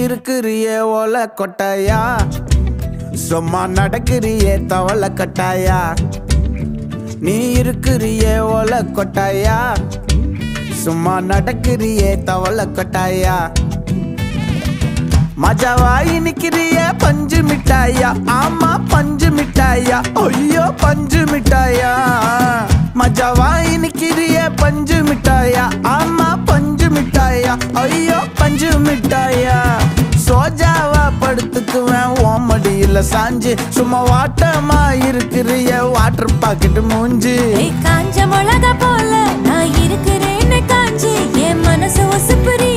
இருக்கிறியே ஓல கொட்டாயா, சும்மா நடக்கிறியே தவள கட்டாயா. நீ இருக்கிறியே ஓல கொட்டாயா, சும்மா நடக்கிறியே தவள கொட்டாயா. மஜாவாய் நிக்கிறிய பஞ்சு மிட்டாயா, ஆமா பஞ்சு மிட்டாயா, ஐயோ பஞ்சு மிட்டாயா. மஜாவாய் நிக்கிறிய பஞ்சு மிட்டாயா, ஆமா பஞ்சு மிட்டாயா, ஐயோ பஞ்சு மிட்டாயா. சோஜாவா படுத்துக்குவேன் ஓமடியில சாஞ்சு, சும்மா வாட்டமா இருக்கிறிய வாட்டர் பாக்கெட் மூஞ்சி. காஞ்ச மிளகா போல நான் இருக்கிறேன்னு காஞ்சி என் மனசு ஒசுப்புரி.